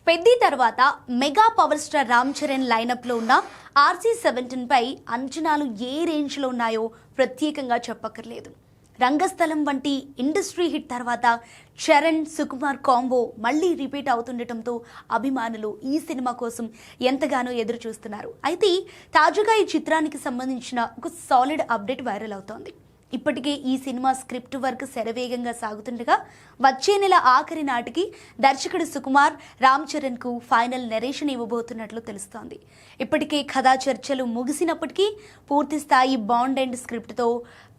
పెద్ది తర్వాత mega power star Ram Charan లైనప్లో ఉన్న RC-17 పై అంచనాలు ఏ రేంజ్లో ఉన్నాయో ప్రత్యేకంగా చెప్పక్కర్లేదు. రంగస్థలం వంటి ఇండస్ట్రీ హిట్ తర్వాత చరణ్ సుకుమార్ కాంబో మళ్ళీ రిపీట్ అవుతుండటంతో అభిమానులు ఈ సినిమా కోసం ఎంతగానో ఎదురు చూస్తున్నారు. అయితే తాజాగా ఈ చిత్రానికి సంబంధించిన ఒక సాలిడ్ అప్డేట్ వైరల్ అవుతోంది. ఇప్పటికే ఈ సినిమా స్క్రిప్ట్ వర్క్ శరవేగంగా సాగుతుండగా వచ్చే నెల ఆఖరి నాటికి దర్శకుడు సుకుమార్ రామ్ చరణ్కు ఫైనల్ నెరేషన్ ఇవ్వబోతున్నట్లు తెలుస్తోంది. ఇప్పటికే కథా చర్చలు ముగిసినప్పటికీ పూర్తి స్థాయి బాండ్ అండ్ స్క్రిప్ట్తో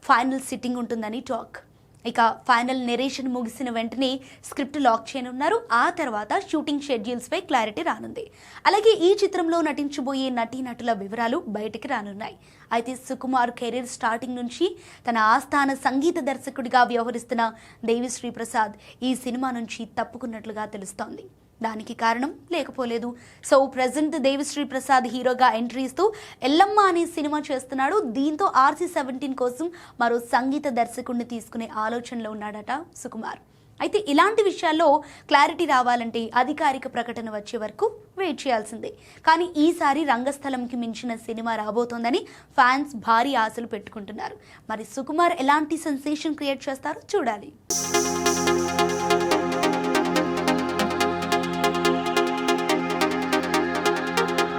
ఫైనల్ సిట్టింగ్ ఉంటుందని టాక్. ఇక ఫైనల్ నెరేషన్ ముగిసిన వెంటనే స్క్రిప్ట్ లాక్ చేయనున్నారు. ఆ తర్వాత షూటింగ్ షెడ్యూల్స్పై క్లారిటీ రానుంది. అలాగే ఈ చిత్రంలో నటించబోయే నటీనటుల వివరాలు బయటికి రానున్నాయి. అయితే సుకుమార్ కెరీర్ స్టార్టింగ్ నుంచి తన ఆస్థాన సంగీత దర్శకుడిగా వ్యవహరిస్తున్న దేవిశ్రీ ప్రసాద్ ఈ సినిమా నుంచి తప్పుకున్నట్లుగా తెలుస్తోంది. దానికి కారణం లేకపోలేదు. సో ప్రజెంట్ దేవిశ్రీ ప్రసాద్ హీరోగా ఎంట్రీ ఇస్తూ ఎల్లమ్మ అనే సినిమా చేస్తున్నాడు. దీంతో RC-17 కోసం మరో సంగీత దర్శకుడిని తీసుకునే ఆలోచనలో ఉన్నాడట సుకుమార్. అయితే ఇలాంటి విషయాల్లో క్లారిటీ రావాలంటే అధికారిక ప్రకటన వచ్చే వరకు వెయిట్ చేయాల్సిందే. కానీ ఈసారి రంగస్థలంకి మించిన సినిమా రాబోతోందని ఫ్యాన్స్ భారీ ఆశలు పెట్టుకుంటున్నారు. మరి సుకుమార్ ఎలాంటి సెన్సేషన్ క్రియేట్ చేస్తారో చూడాలి.